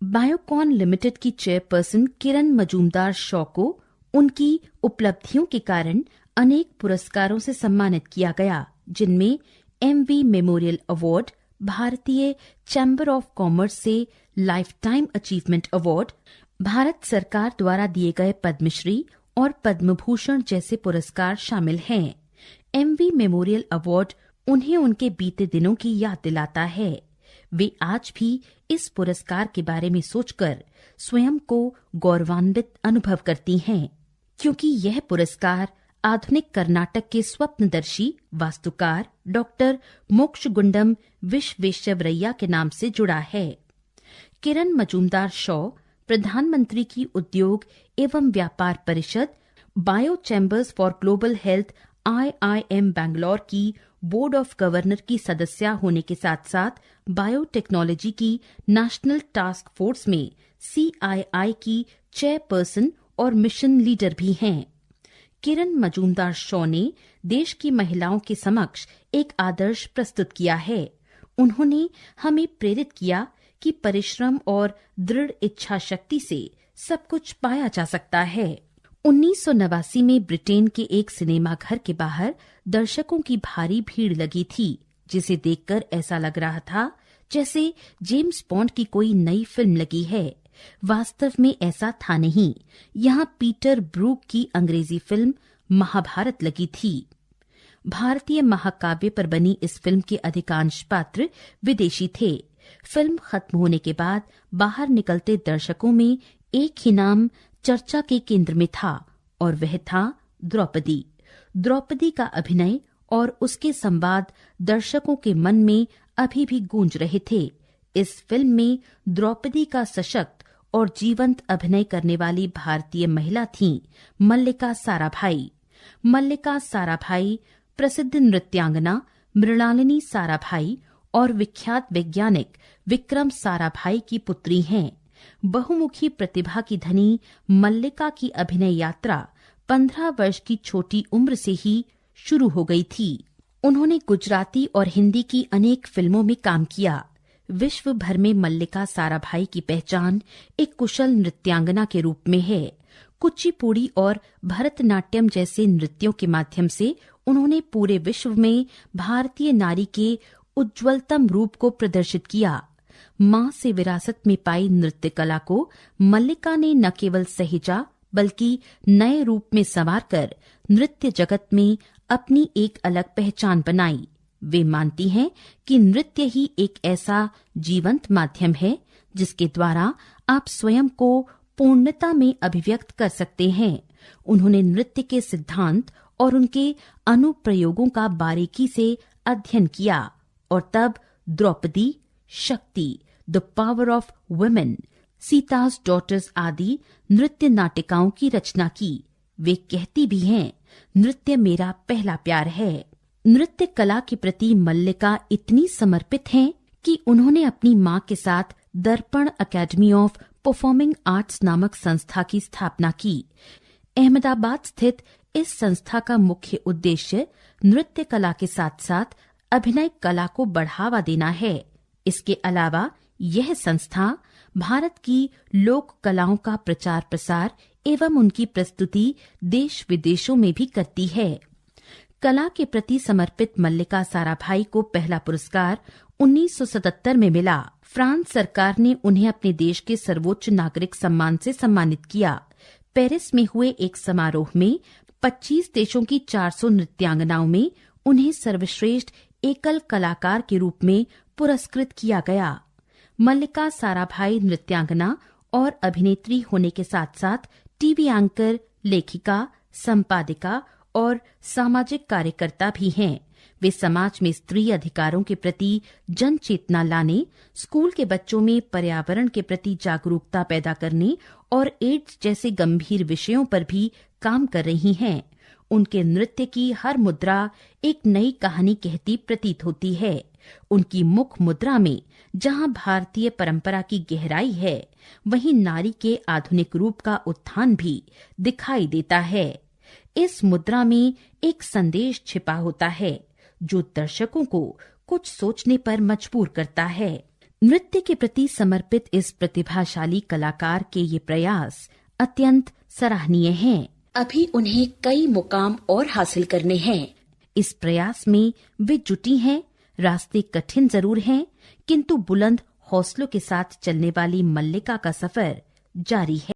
Biocon limited की chairperson किरण मजूमदार शॉ को उनकी उपलब्धियों के कारण अनेक पुरस्कारों से सम्मानित किया गया, जिनमें एमवी मेमोरियल अवार्ड, भारतीय चैम्बर ऑफ कॉमर्स से life time achievement award, Bharat सरकार द्वारा दिए गए पद्मश्री और पद्म भूषण जैसे पुरस्कार शामिल हैं। एमवी मेमोरियल अवार्ड उन्हें उनके बीते दिनों की याद दिलाता है। वे आज भी इस पुरस्कार के बारे में सोचकर स्वयं को गौरवान्वित अनुभव करती हैं, क्योंकि यह पुरस्कार आधुनिक कर्नाटक के स्वप्नदर्शी वास्तुकार डॉक्टर मोक्षगुंडम विश्वेश्वरैया के नाम से जुड़ा है। किरण मजूमदार शॉ प्रधानमंत्री की उद्योग एवं व्यापार परिषद, bio chambers for global health IIM Bangalore की बोर्ड ऑफ गवर्नर की सदस्य होने के साथ साथ बायोटेक्नोलॉजी की नेशनल टास्क फोर्स में CII की चेयरपर्सन और मिशन लीडर भी हैं। किरण मजूमदार शॉ ने देश की महिलाओं के समक्ष एक आदर्श प्रस्तुत किया है। उन्होंने हमें प्रेरित किया कि परिश्रम और दृढ़ इच्छा शक्ति से सब कुछ पाया जा सकता है। 1989 में ब्रिटेन के एक सिनेमा घर के बाहर दर्शकों की भारी भीड़ लगी थी, जिसे देखकर ऐसा लग रहा था जैसे जेम्स बॉन्ड की कोई नई फिल्म लगी है। वास्तव में ऐसा था नहीं। यहाँ पीटर ब्रूक की अंग्रेजी फिल्म महाभारत लगी थी। भारतीय महाकाव्य पर बनी इस फिल्म के अधिकांश पात्र विदेशी थे। फिल्म खत्म होने के बाद बाहर निकलते दर्शकों में एक ही नाम चर्चा के केंद्र में था और वह था द्रौपदी। द्रौपदी का अभिनय और उसके संवाद दर्शकों के मन में अभी भी गूंज रहे थे। इस फिल्म में द्रौपदी का सशक्त और जीवंत अभिनय करने वाली भारतीय महिला थीं मल्लिका साराभाई। मल्लिका साराभाई प्रसिद्ध नृत्यांगना मृणालिनी साराभाई और विख्यात वैज्ञानिक विक्रम साराभाई की पुत्री हैं। बहुमुखी प्रतिभा की धनी मल्लिका की अभिनय यात्रा 15 वर्ष की छोटी उम्र से ही शुरू हो गई थी। उन्होंने गुजराती और हिंदी की अनेक फिल्मों में काम किया। विश्व भर में मल्लिका साराभाई की पहचान एक कुशल नृत्यांगना के रूप में है। कुचिपुड़ी और भरतनाट्यम जैसे नृत्यों के माध्यम से उन्होंने पूरे विश्व में भारतीय नारी के उज्ज्वलतम रूप को प्रदर्शित किया। मां से विरासत में पाई नृत्य कला को मल्लिका ने न केवल सहेजा बल्कि नए रूप में संवारकर नृत्य जगत में अपनी एक अलग पहचान बनाई। वे मानती हैं कि नृत्य ही एक ऐसा जीवंत माध्यम है जिसके द्वारा आप स्वयं को पूर्णता में अभिव्यक्त कर सकते हैं। उन्होंने नृत्य के सिद्धांत और उनके अनुप्रयोगों का बारीकी से अध्ययन किया और तब Draupadi, Shakti, the power of women, Sita's daughters आदि नृत्य नाटिकाओं की रचना की। वे कहती भी हैं, नृत्य मेरा पहला प्यार है। नृत्य कला के प्रति मल्लिका इतनी समर्पित हैं कि उन्होंने अपनी मां के साथ दर्पण एकेडमी ऑफ परफॉर्मिंग आर्ट्स नामक संस्था की स्थापना की। अहमदाबाद स्थित इस संस्था का मुख्य उद्देश्य नृत्य कला के साथ साथ अभिनय कला को बढ़ावा देना है। इसके अलावा यह संस्था भारत की लोक कलाओं का प्रचार प्रसार एवं उनकी प्रस्तुति देश विदेशों में भी करती है। कला के प्रति समर्पित मल्लिका साराभाई को पहला पुरस्कार 1977 में मिला। फ्रांस सरकार ने उन्हें अपने देश के सर्वोच्च नागरिक सम्मान से सम्मानित किया। पेरिस में हुए एक समारोह में 25 देशों की 400 नृत्यांगनाओं में उन्हें सर्वश्रेष्ठ एकल कलाकार के रूप में पुरस्कृत किया गया। मल्लिका साराभाई नृत्यांगना और अभिनेत्री होने के साथ साथ टीवी एंकर, लेखिका, संपादिका और सामाजिक कार्यकर्ता भी हैं। वे समाज में स्त्री अधिकारों के प्रति जन चेतना लाने, स्कूल के बच्चों में पर्यावरण के प्रति जागरूकता पैदा करने और एड्स जैसे गंभीर विषयों पर भी काम कर रही हैं। उनके नृत्य की हर मुद्रा एक नई कहानी कहती प्रतीत होती है। उनकी मुख मुद्रा में जहां भारतीय परंपरा की गहराई है, वहीं नारी के आधुनिक रूप का उत्थान भी दिखाई देता है। इस मुद्रा में एक संदेश छिपा होता है जो दर्शकों को कुछ सोचने पर मजबूर करता है। नृत्य के प्रति समर्पित इस प्रतिभाशाली कलाकार के ये प्रयास अत्यंत सराहनीय हैं। अभी उन्हें कई मुकाम और हासिल करने हैं। इस प्रयास में वे जुटी हैं। रास्ते कठिन जरूर हैं, किंतु बुलंद हौसलों के साथ चलने वाली मल्लिका का सफर जारी है।